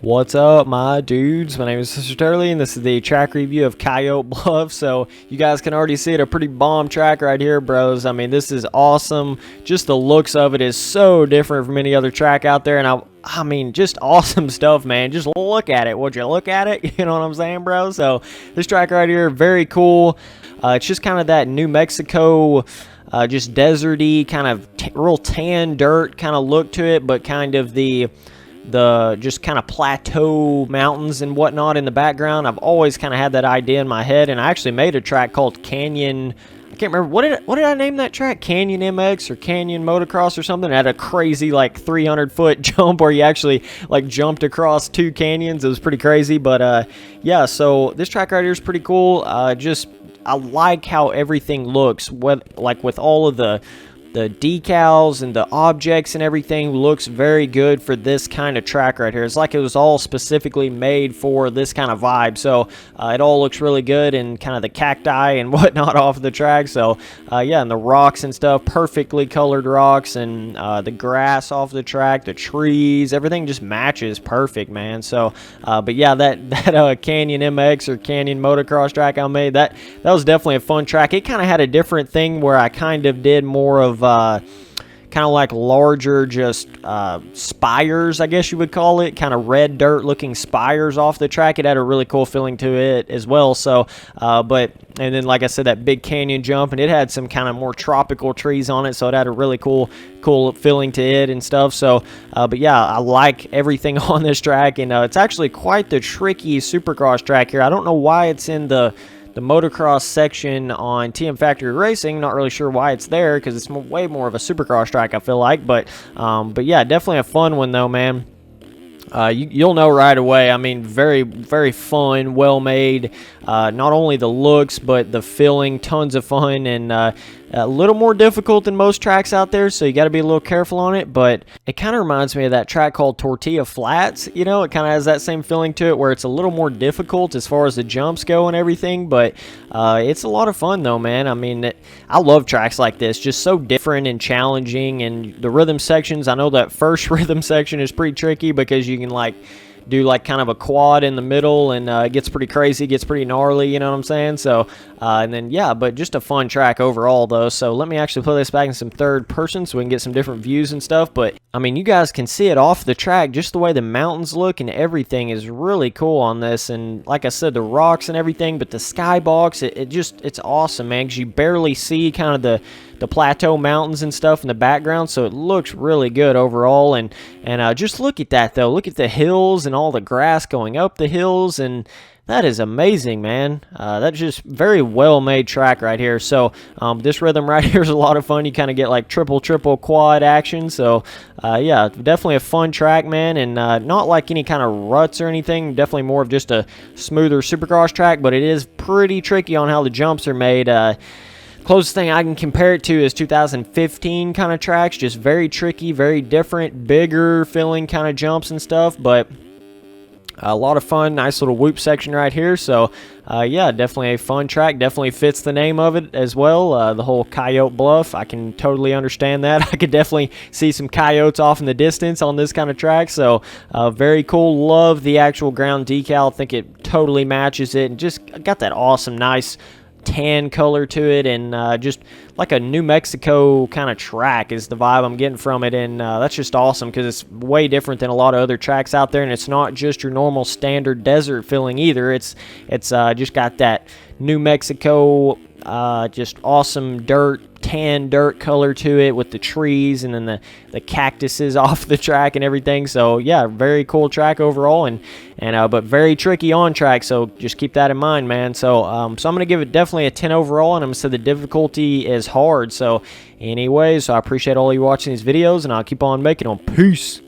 What's up, my dudes? My name is Schrute, and this is the track review of Coyote Bluff. So you guys can already see it, a pretty bomb track right here, bros. I mean, this is awesome. Just the looks of it is so different from any other track out there, and I mean, just awesome stuff, man. Just look at it. Would you look at it? You know what I'm saying, bro? So this track right here, very cool. It's just kind of that New Mexico, just deserty, kind of real tan dirt kind of look to it, but kind of the just kind of plateau mountains and whatnot in the background. I've always kind of had that idea in my head, and I actually made a track called Canyon. I can't remember, what did I name that track? Canyon MX or Canyon Motocross or something? It had a crazy like 300-foot jump where you actually like jumped across two canyons. It was pretty crazy, but yeah, so this track right here is pretty cool. Just I like how everything looks, like with all of the decals and the objects and everything looks very good for this kind of track right here. It's like it was all specifically made for this kind of vibe. So it all looks really good, and kind of the cacti and whatnot off the track. So yeah, and the rocks and stuff, perfectly colored rocks, and the grass off the track, the trees, everything just matches perfect, man. So but yeah, that Canyon MX or Canyon Motocross track I made, that was definitely a fun track. It kind of had a different thing where I kind of did more of kind of like larger just spires, I guess you would call it, kind of red dirt looking spires off the track. It had a really cool feeling to it as well. So and then like I said, that big canyon jump, and it had some kind of more tropical trees on it, so it had a really cool feeling to it and stuff. So but yeah, I like everything on this track, and it's actually quite the tricky supercross track here. I don't know why it's in the motocross section on TM Factory Racing. Not really sure why it's there, because it's way more of a supercross track, I feel like. But yeah, definitely a fun one though, man. You'll know right away. I mean, very, very fun, well made. Not only the looks, but the feeling, tons of fun, and a little more difficult than most tracks out there, so you got to be a little careful on it. But it kind of reminds me of that track called Tortilla Flats. You know, it kind of has that same feeling to it, where it's a little more difficult as far as the jumps go and everything. But it's a lot of fun though, man. I mean, I love tracks like this, just so different and challenging. And the rhythm sections, I know that first rhythm section is pretty tricky, because you can like do like kind of a quad in the middle, and it gets pretty crazy, gets pretty gnarly, you know what I'm saying? So and then yeah, but just a fun track overall though. So let me actually play this back in some third person so we can get some different views and stuff. But I mean, you guys can see it off the track, just the way the mountains look and everything is really cool on this. And like I said, the rocks and everything, but the skybox, it's awesome, man, because you barely see kind of the plateau mountains and stuff in the background, so it looks really good overall. And just look at that though, look at the hills and all the grass going up the hills, and that is amazing, man. That's just very well made track right here. So this rhythm right here is a lot of fun. You kind of get like triple quad action. So yeah, definitely a fun track, man, and not like any kind of ruts or anything. Definitely more of just a smoother supercross track, but it is pretty tricky on how the jumps are made. Closest thing I can compare it to is 2015 kind of tracks, just very tricky, very different, bigger feeling kind of jumps and stuff, but a lot of fun. Nice little whoop section right here. So yeah, definitely a fun track, definitely fits the name of it as well. The whole Coyote Bluff, I can totally understand that. I could definitely see some coyotes off in the distance on this kind of track. So very cool. Love the actual ground decal. I think it totally matches it, and just got that awesome nice tan color to it, and just like a New Mexico kind of track is the vibe I'm getting from it. And that's just awesome, because it's way different than a lot of other tracks out there, and it's not just your normal standard desert feeling either. It's just got that New Mexico just awesome tan dirt color to it, with the trees and then the cactuses off the track and everything. So yeah, very cool track overall, and but very tricky on track, so just keep that in mind, man. So so I'm gonna give it definitely a 10 overall, and I'm gonna say the difficulty is hard. So anyways, so I appreciate all you watching these videos, and I'll keep on making them. Peace.